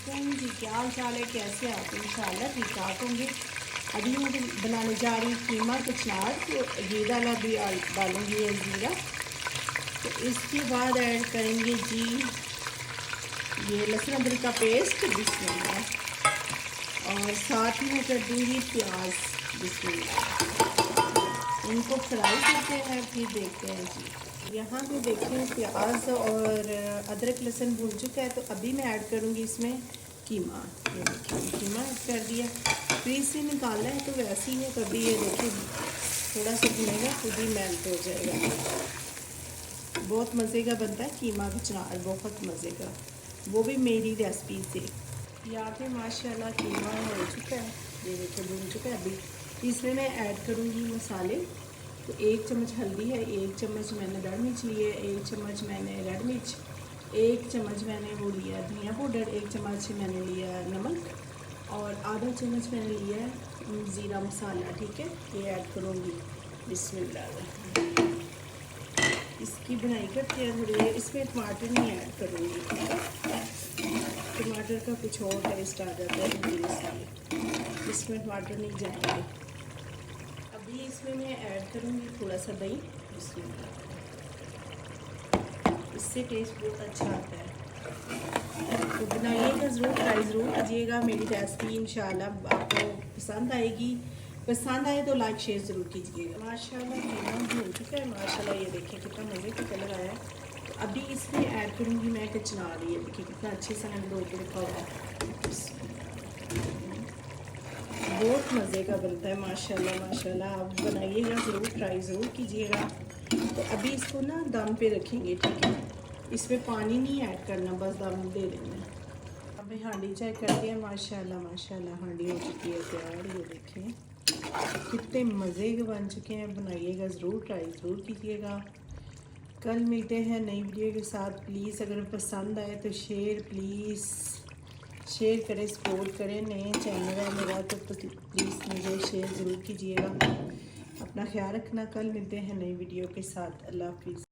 वालेकुम जी, क्या हाल चाल है, कैसे आप? इंशाल्लाह ठीक ठाक होंगे। अभी मैं बनाने जा रही हूँ कीमा कचनार, तो घी डाला भी डालूँगी और ज़ीरा। तो इसके बाद ऐड करेंगे जी ये लहसुन अदरक का पेस्ट, बिस्मिल्लाह। और साथ ही मैं कर दूँगी प्याज, बिस्मिल्लाह। इनको फ्राई करते हैं, फिर देखते हैं जी। यहाँ पे देखें प्याज और अदरक लहसुन भून चुका है, तो अभी मैं ऐड करूँगी इसमें कीमा। ये देखिए कीमा ऐड कर दिया, फ्रीज से निकालना है तो वैसे ही है। कभी ये देखिए थोड़ा सा भुनेगा खुद ही मेल्ट हो जाएगा। बहुत मज़े का बनता है कीमा कचनार, बहुत मज़े का, वो भी मेरी रेसिपी से। यहाँ पे माशाल्लाह कीमा हो चुका है, ये देखिए भून चुका है। अभी इसमें मैं ऐड करूँगी मसाले। तो 1 चम्मच हल्दी है, 1 चम्मच मैंने लाल मिर्च ली है, 1 चम्मच मैंने रेड मिर्च, 1 चम्मच मैंने वो लिया धनिया पाउडर, 1 चम्मच मैंने लिया नमक और आधा चम्मच मैंने लिया ज़ीरा मसाला। ठीक है, ये ऐड करूँगी, बिस्मिल्लाह। इसकी बनाई करते हैं थोड़ी देर। इसमें टमाटर नहीं ऐड करूँगी, टमाटर का कुछ और टेस्ट आ जाता है, इसमें टमाटर नहीं जाएंगे। अभी इसमें मैं ऐड करूँगी थोड़ा सा दही, इससे टेस्ट बहुत अच्छा आता है। तो बनाइएगा ज़रूर, ट्राई ज़रूर कीजिएगा मेरी रेसिपी, इंशाल्लाह आपको पसंद आएगी। पसंद आए तो लाइक शेयर ज़रूर कीजिएगा। माशाल्लाह कीमा भून चुका है, माशाल्लाह ये देखिए कितना मज़े का कलर आया है। तो अभी इसमें ऐड करूँगी मैं कचनार, ये देखिए कितना अच्छे से मैंने धो के रखा हुआ है। बहुत मज़े का बनता है माशाल्लाह माशाल्लाह। आप बनाइएगा ज़रूर, ट्राई ज़रूर कीजिएगा। तो अभी इसको ना दम पे रखेंगे, ठीक है। इसमें पानी नहीं ऐड करना, बस दम दे देना। अभी हांडी चेक करते हैं, माशाल्लाह माशाल्लाह हांडी हो चुकी है तैयार। ये देखें कितने मज़े के बन चुके हैं। बनाइएगा ज़रूर, ट्राई ज़रूर कीजिएगा। कल मिलते हैं नई वीडियो के साथ। प्लीज़ अगर पसंद आए तो प्लीज़ शेयर करें, सपोर्ट करें। नए चैनल है मेरा तो प्लीज़ मुझे शेयर ज़रूर कीजिएगा। अपना ख्याल रखना, कल मिलते हैं नई वीडियो के साथ। अल्लाह हाफिज़।